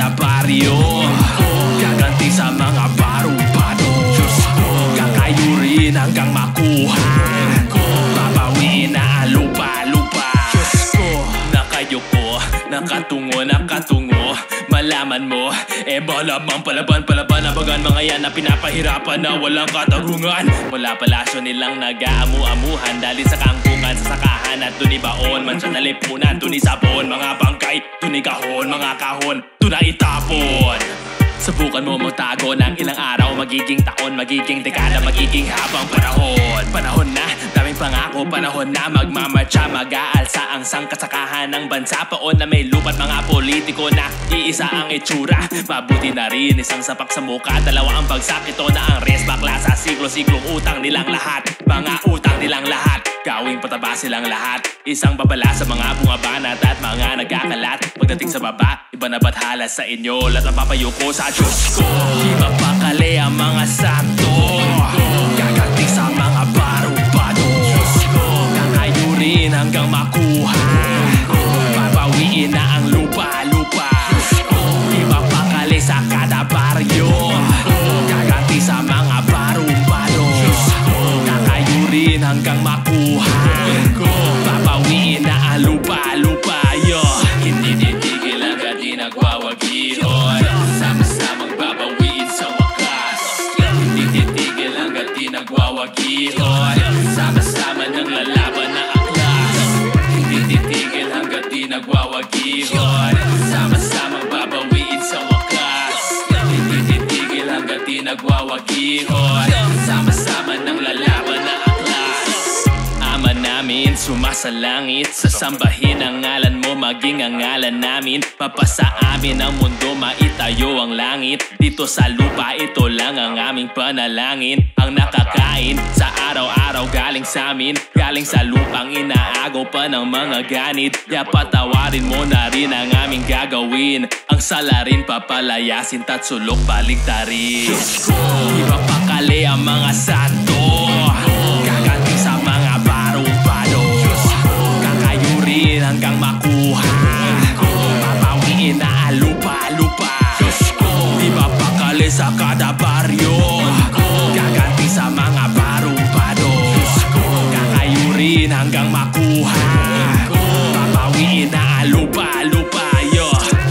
kada baryo. Gaganti sa mga barubado. Kakayurin hanggang makuha. Babawiin na ang lupa-lupa. Nakayuko, nakatungo. Malaman mo, malamang palaban Abagan mga yan na pinapahirapan na walang katarungan. Mula palasyo nilang nag-aamu-amuhan, dalin sa kangkungan, sa sakahan at dun ibaon. Man sa nalipunan, dun isapon. Mga bangkay, dun ikahon. Mga kahon, dun na itapon. Subukan mo magtago ng ilang araw. Magiging taon, magiging dekada, magiging habang panahon. Panahon na, daming pangako. Panahon na magmamarcha, mag-aalsa ang sangkasakahan ng bansa. Paon na may lupat mga politiko na iisa ang itsura. Mabuti na rin isang sapak sa muka. Dalawa ang bagsak, ito na ang race bakla. Sa siglo-siglong utang nilang lahat. Mga utang nilang lahat, gawing pataba silang lahat. Isang babala sa mga bungabanat at mga nagkakalat. Pagdating sa baba, iba na bathala sa inyo. Lahat ang papayuko sa Diyos ko. Di mapakali ang mga santo. Gaganti sa mga barubado. Kakayurin hanggang makuha. Babawiin na ang lupa-lupa. Di mapakali sa kada baryo. Gaganti sa mga barubado. Kakayurin hanggang makuha. Babawiin na ang lupa-lupa. Hindi titigil hanggang di nagwawagihon. Sama-samang babawiin sa wakas. Hindi titigil hanggang di nagwawagihon. Sama-sama ng lalaban na aklas. Hindi titigil hanggang di nagwawagihon. Sama-samang babawiin sa wakas. Hindi titigil hanggang di nagwawagihon. Sama-sama ng lalaban na aklas. Ama namin, sumasalangit, sasambahin ang ngalan mo, maging ang ngalan namin. Papasa amin ang mundo, maitayo ang langit. Dito sa lupa, ito lang ang aming panalangin. Ang nakakain sa araw-araw galing sa amin, galing sa lupang inaagaw pa ng mga ganit. Kaya patawarin mo na rin ang aming gagawin. Ang salarin papalayasin, tatsulok baligtarin. Di ba pakali ang mga santo? Gaganti sa mga barubado. Kakayurin hanggang makuha. Babawiin na ang lupa-lupa. Di ba pakali sa kada baryo? Gaganti sa mga barubado. Kakayurin hanggang makuha. Babawiin na ang lupa-lupa.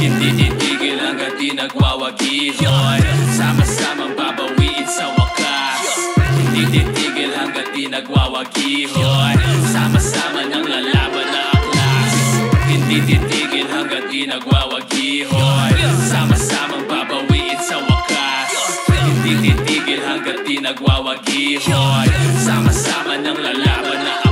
Hindi titigil hanggang di nagwawagihon. Sama-samang babawiin sa wakas. Hindi titigil hanggang di nagwawagihon. Sama-sama ng lalaban na aklas. Hindi titigil hanggang di nagwawagihon. Sama-samang babawiin sa wakas. Hindi titigil hanggang di nagwawagihon. Sama-sama ng lalaban na aklas.